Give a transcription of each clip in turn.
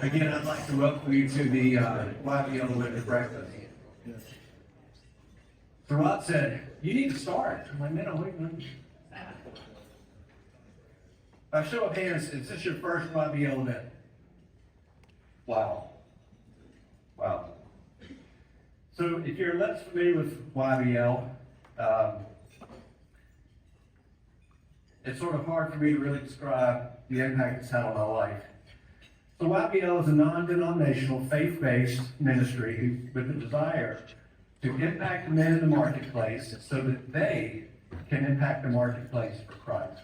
Again, I'd like to welcome you to the YBL Winter Breakfast. So Rod said, "You need to start." I'm like, "Man, I'm waiting." By show of hands, is this your first YBL event? Wow. Wow. So if you're less familiar with YBL, it's sort of hard for me to really describe the impact it's had on my life. So YBL is a non-denominational, faith-based ministry with a desire to impact men in the marketplace so that they can impact the marketplace for Christ.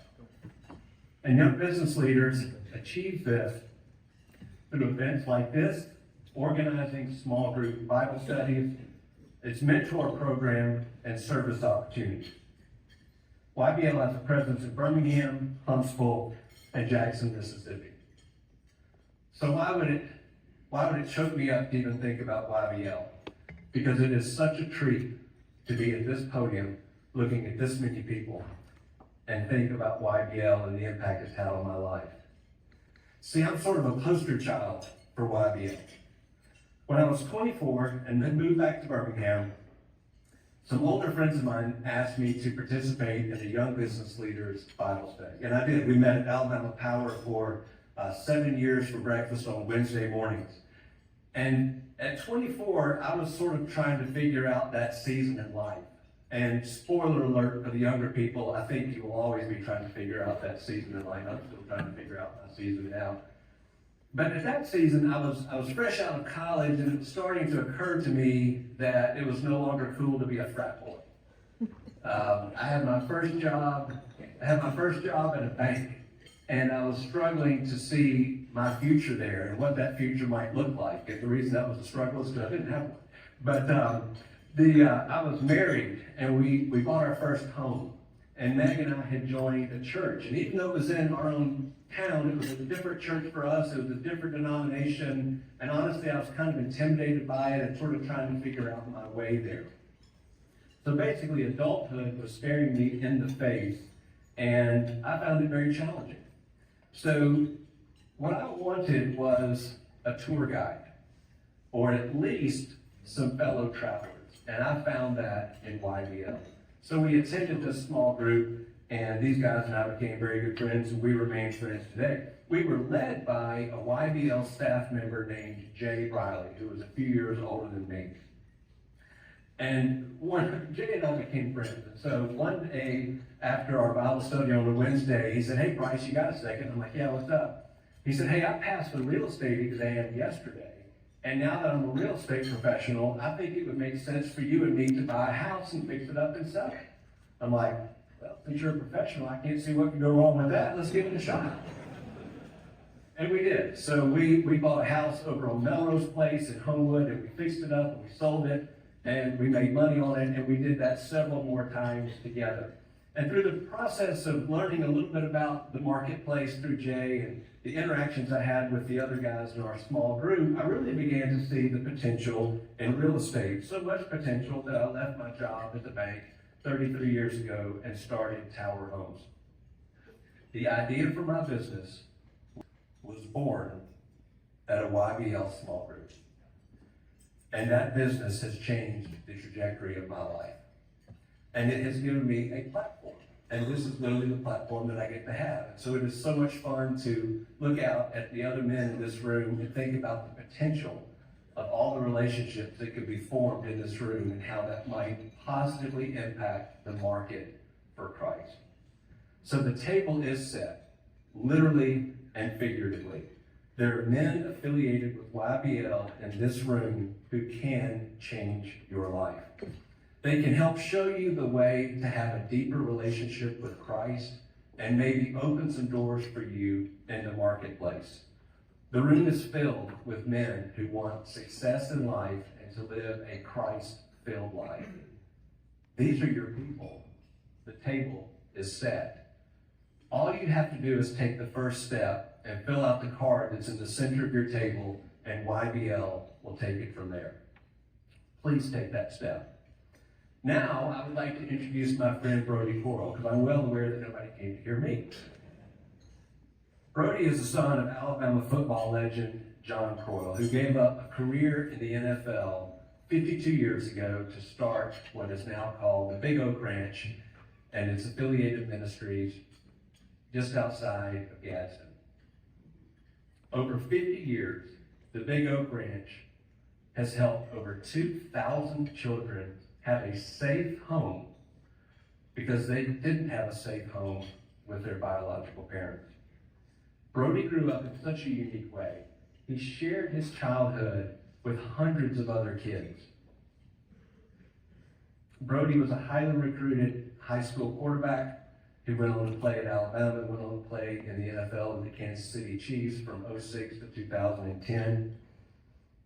And young business leaders achieve this through events like this, organizing small group Bible studies, its mentor program, and service opportunities. YBL has a presence in Birmingham, Huntsville, and Jackson, Mississippi. So why would it choke me up to even think about YBL? Because it is such a treat to be at this podium looking at this many people and think about YBL and the impact it's had on my life. See, I'm sort of a poster child for YBL. When I was 24 and then moved back to Birmingham, some older friends of mine asked me to participate in the Young Business Leaders Bible Study. And I did. We met at Alabama Power for 7 years for breakfast on Wednesday mornings. And at 24, I was sort of trying to figure out that season in life. And spoiler alert for the younger people, I think you will always be trying to figure out that season in life. I'm still trying to figure out my season now. But at that season, I was fresh out of college, and it was starting to occur to me that it was no longer cool to be a frat boy. I had my first job at a bank, and I was struggling to see my future there and what that future might look like. And the reason that was a struggle is because I didn't have one. But I was married, and we bought our first home. And Meg and I had joined a church. And even though it was in our own town, it was a different church for us. It was a different denomination. And honestly, I was kind of intimidated by it and sort of trying to figure out my way there. So basically, adulthood was staring me in the face, and I found it very challenging. So what I wanted was a tour guide, or at least some fellow travelers. And I found that in YBL. So we attended this small group, and these guys and I became very good friends, and we remain friends today. We were led by a YBL staff member named Jay Riley, who was a few years older than me. And Jay and I became friends. And so one day after our Bible study on a Wednesday, he said, "Hey, Bryce, you got a second?" I'm like, "Yeah, what's up?" He said, "Hey, I passed the real estate exam yesterday. And now that I'm a real estate professional, I think it would make sense for you and me to buy a house and fix it up and sell it." I'm like, "Well, since you're a professional, I can't see what could go wrong with that. Let's give it a shot." And we did. So we bought a house over on Melrose Place in Homewood, and we fixed it up, and we sold it, and we made money on it, and we did that several more times together. And through the process of learning a little bit about the marketplace through Jay and the interactions I had with the other guys in our small group, I really began to see the potential in real estate. So much potential that I left my job at the bank 33 years ago and started Tower Homes. The idea for my business was born at a YBL small group. And that business has changed the trajectory of my life. And it has given me a platform. And this is literally the platform that I get to have. And so it is so much fun to look out at the other men in this room and think about the potential of all the relationships that could be formed in this room and how that might positively impact the market for Christ. So the table is set, literally and figuratively. There are men affiliated with YBL in this room who can change your life. They can help show you the way to have a deeper relationship with Christ and maybe open some doors for you in the marketplace. The room is filled with men who want success in life and to live a Christ-filled life. These are your people. The table is set. All you have to do is take the first step and fill out the card that's in the center of your table, and YBL will take it from there. Please take that step. Now, I would like to introduce my friend Brody Coral, because I'm well aware that nobody came to hear me. Brody is the son of Alabama football legend John Coyle, who gave up a career in the NFL 52 years ago to start what is now called the Big Oak Ranch and its affiliated ministries just outside of Gadsden. Over 50 years, the Big Oak Ranch has helped over 2,000 children have a safe home because they didn't have a safe home with their biological parents. Brody grew up in such a unique way. He shared his childhood with hundreds of other kids. Brody was a highly recruited high school quarterback who went on to play at Alabama, went on to play in the NFL with the Kansas City Chiefs from 2006 to 2010.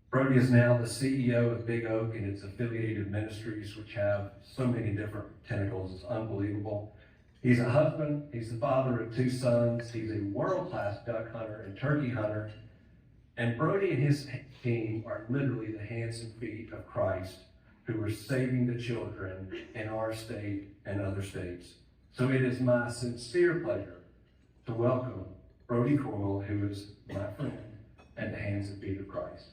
Brody is now the CEO of Big Oak and its affiliated ministries, which have so many different tentacles. It's unbelievable. He's a husband. He's the father of 2 sons. He's a world-class duck hunter and turkey hunter. And Brody and his team are literally the hands and feet of Christ, who are saving the children in our state and other states. So it is my sincere pleasure to welcome Brody Coyle, who is my friend, and the hands and feet of Christ.